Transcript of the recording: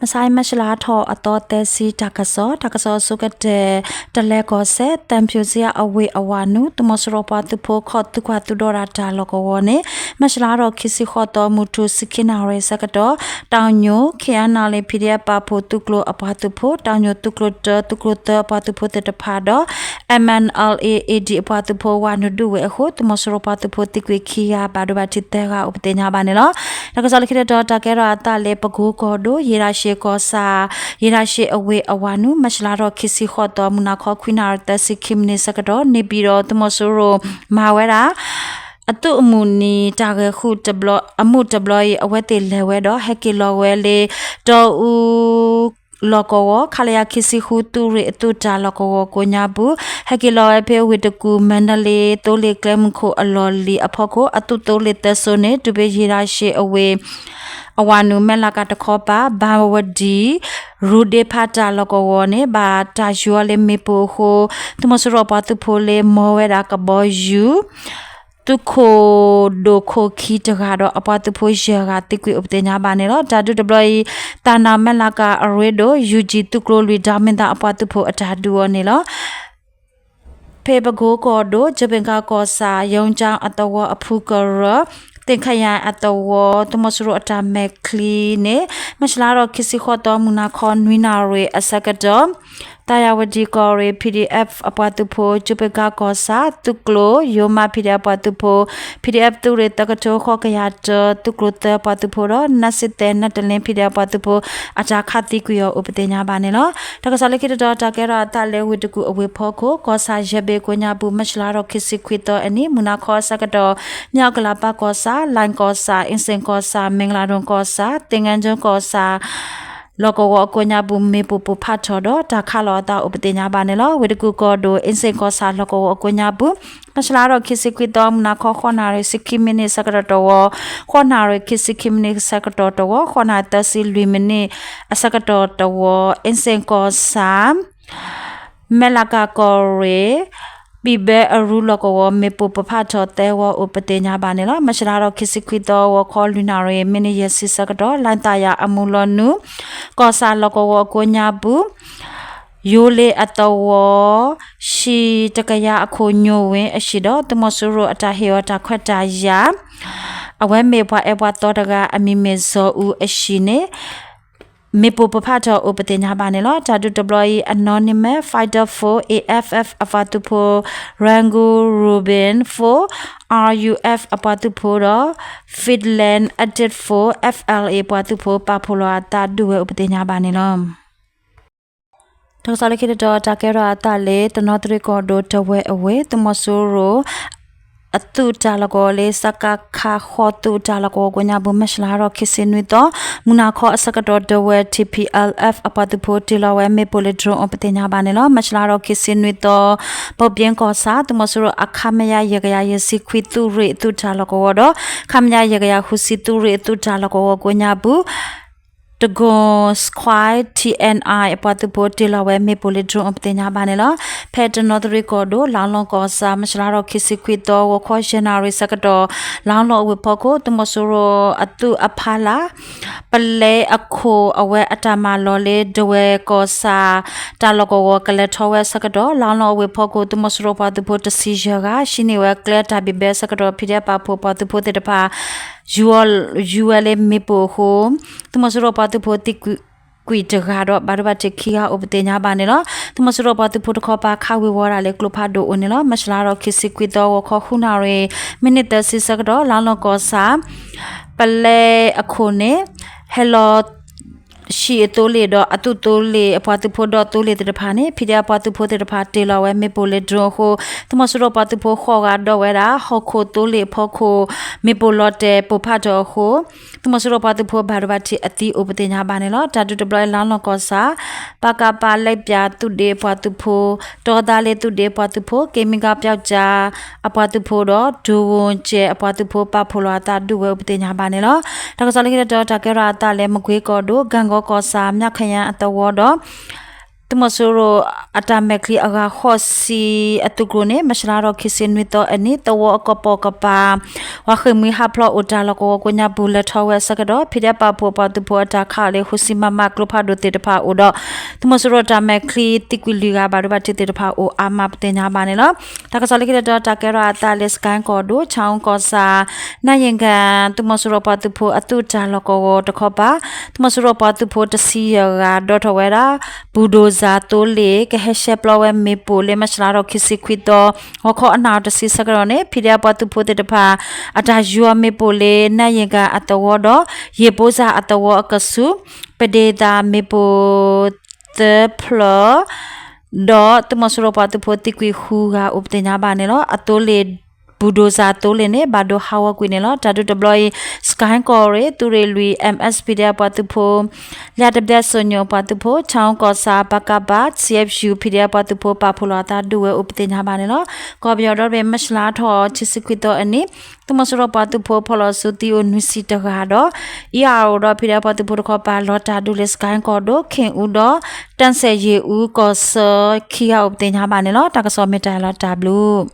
มาใช้มาฉลาทออตอเตซีทักษอสุกเตตะเลกอเซเต็มพิวเซียอเวอวานุตุมสโรปาตุโพขอตุควาตุดอราตาลกวเนมาฉลารอคิสิขอตอมุทุสิกินาเรสกตอตาวโยเคียนาเลพิเดียปาโพตุกโลอปาตุโพตาวโยตุกโลเตอปาตุโพเตตพาดอ MNLAAD ปาตุโพวานุดูเวโคตุมสโรปาตุโพติกวิคียาบาดุบาติเตกาอุปเตญาบาเนลทักษอลิคิดดอตาเกราตาเลปกูกอโดเยราเชกอซาเยราเชอเวอวานุมัชลารอคิสิขอตอมุนาคอควินาตสิคิมเนสกดอเนบิโรตุมสโรมาเวราအတုအမှုနီတာဂခုတဘလအမှုတဘလအဝဲတေလဲဝဲတော့ဟက်ကီလောဝဲလေတော့ဦးလောကောခလယာခိစီခုတူရအတူတာလောကောကိုညာဘူးဟက်ကီလောဝဲဖေဝိတကူမန္တလေးတိုးလေကလမ်ခိုအလော်လီအဖို့ကိုအတူတိုးလေတဆုနေတူဘေရီရာရှေအဝေအဝါနုမလကတခောပါဘာဝဒီရူဒေဖာတာလကောဝနေဘာတာယွာလေမေပိုခိုသူမစရောပါတူဖိုလေမောဝဲရာကဘောယူตุโคโดโคคีตกาดออปาตุโพเชกาติกวิอุปเตญาบาเนลดาดุดบลอยตานาเมลากาอเรโดยูจีตุโคลุยดาเมนตาอปาตุโพอตาดูเนลเพบโกโกโดจเบงกาโกซายองจางอตวอภูกรတင်ခရအတဝတမစရအတမက်ခလီနေမရှလာရခိစီခေါ်တော်မူနာခွန်နွိနာရေအစကတော်တာယာဝဒီကောရေ PDF အပတုဖို့จุပကကောစာတုကလိုယိုမာ PDF ပတုဖို့ PDF တူရတကတောခောကရတတုကလိုတပတုဖို့ရနစစ်တဲ့နတလင်း PDF ပတုဖို့အချာခတိကွေဥပဒေညာပါနေလောတကစလကိတတော်တကရတလဲဝိတကူအဝေဖောကိုကောစာရဘေကိုညာဘူးမရှလာရခိစီခွေတော်အနိမူနာခောစကတော်မြောက်ကလာပကောစာလိုင်းကောစာအင်စင်ကောစာမင်္ဂလာတွန်ကောစာတင်ငန်းကျွန်းကောစာလောကဝကိုညာဘူးမေပူပဖတ်တော်တော့ဒါခလောတာဥပဒေညာပါနေလောဝေတကူကောဒိုအင်စင်ကောစာလောကဝကိုညာဘူးမစလာတော့ခိစိကွီတော်မနာခောခွန်နာရစိခိမီနီစကရတော်ခွန်နာရခိစိခိမီနီစကတော်တော်ခွန်နာတစီလူမီနီအစကတော်တော်အင်စင်ကောစာမလကကောရေပိဘေအရူလကောမေပပဖတ်တော်တဲဝဥပတေညာပါနေလားမရှလာတော့ခိစိခွီတော်ဝခေါ်လူနာရေမင်းရစီစကတော့လန်တယာအမူလနုကောစာလကောကိုညာဘူးယိုလေအတော်ရှီတကရအခုညိုဝင်းအရှိတော့တမဆူရအတဟေဝတာခွတ်တာယာအဝဲမေဘွားအဘွားတော်တကအမီမေဇောဦးအရှိနေမေပပဖတ်တော်ဥပဒေညာပါနေလို့တာဒူဒဘလီ anonymous fighter for AFF အဖတ်တူဖို Rango Rubin for RUF အဖတ်တူဖိုတော့ Finland edit for FLA အဖတ်တူဖိုပါဖိုလာတာဒူဝဲဥပဒေညာပါနေလို့တော့စလကိတော့တာကဲရတာလေတနော်တရီကောဒိုတဝဲအဝဲတမဆူရိုအတူတာလကောလေစကခါခေါ်တူတာလကောကိုညာဘမရှလာရခိစင်ဝီတော့မူနာခေါ်အစကတော့ဒဝဲ TPLF အပတ်တူဖိုတီလဝဲမေပိုလီဒရုံအပတင်ညာပါနေလို့မရှလာရခိစင်ဝီတော့ပပြင်းကောစာတမဆူရအခမယရေကရယစီခွီတူရီတူတာလကောတော့ခမယရေကရခုစီတူရီတူတာလကောကိုညာဘူးတဂွန်စခွိုင် TNI အပတ်တူဖိုတီလဝဲမေပိုလီဒရုံအပတင်ညာပါနေလို့ဖက်တနော်တရီကောဒိုလောင်လောကောစာမရှလာရခိစီခွီတော့ဝခေါ်ရှင်နာရီစကတော့လောင်လောဝဖောကိုတမဆူရအတူအဖာလာပလဲအခုအဝဲအတမလောလေဒဝဲကောစာတာလကောကလက်ထောဝဲစကတော့လောင်လောဝဖောကိုတမဆူရပါတူဖိုတစီရကရှင်နေဝဲကလက်တာဘီဘဲစကတော့ဖိတဲ့ပါဖို့ပါတူဖိုတဲ့တပါUL မေပိုဟိုတမဆူရပါတူဖိုတိကွီတကတော့ဘာဘာတခီဟာဥပဒေညာပါနေလို့တမဆူရပါတူဖိုတခေါ်ပါခဝေဝရလေကလဖာဒိုအိုနေလို့မရှလာတော့ခိစီကွီတော့ခေါ်ခုနာရေမိနစ်တစီစကတော့လောင်လောကောစာပလဲအခုနေဟယ်လိုရှီတိုလေတော့အတူတိုလေအပွားတူဖို့တော့တိုလေတဲ့ဖာနေဖိတဲ့အပွားတူဖို့တဲ့ဖာတေလောဝဲမေပိုလေဒရိုဟိုတမဆူရပါတူဖို့ခေါ်ကတော့ဝဲတာဟော်ခိုတိုလေဖော်ခိုမေပိုလော့တဲ့ပဖတ်တော့ဟိုတမဆူရပါတူဖို့ဘာရဘတိအတိဥပဒေညာပါနေလို့တာတူတဘလလောင်းလောကောစာပကပါလိုက်ပြတူဒေပွားတူဖို့တော်သားလေတူဒေပွားတူဖို့ကေမီကပြောက်ကြအပွားတူဖို့တော့ဒူဝန်ကျဲအပွားတူဖို့ပဖိုလာတာဒူဝဲဥပဒေညာပါနေလို့ဒါကစားလိုက်တော့တာကရတာလဲမကွေးကောတို့ဂန်ကောကောစာမြခရန်အတဝတော့တမဆူရ automatically aga hosi atugrone mashlaro kisin mito ani tawo kopo kapa wa khmi haplo utala ko konya bullet thawe sakado phide pa po pa tu po ta khale hosi mama klopha do te tpha odo tumosuro automatically tikwili ga ba do ba te tpha o ama ptenya ba ne lo ta ka sole ki do ta kera ta les kan ko do chaung ko sa na yin kan tumosuro pa tu po atu ta lo ko to kho ba tumosuro pa tu po tsi ga do thawe da budoza to le ke heshe plowe me pole mashlaro khisi khwito hokho ana to si sagrone phidia patu phote tpha ata yua me pole na yinga atawo do ye poza atawo akasu pededa me po the plo do tumasuro patu photi kwi hu ga uptenya ba ne lo atole budoza tole ne bado hawa kwine lo tadu deploy sky core ture lui msp dia patu pho ya de sonyo patu pho chaung ko sa bakaba cfu pdia patu pho pa phola ta duwe uptenya ba ne lo ko byo do be mashla tho chisikwito ani tumasuro patu pho pholo suti o nusi ta ga do ya ro do pdia patu pho ko pa lo ta du le sky ko do khin u do tan se ye u ko so khia uptenya ba ne lo ta ka so meta lo ta blue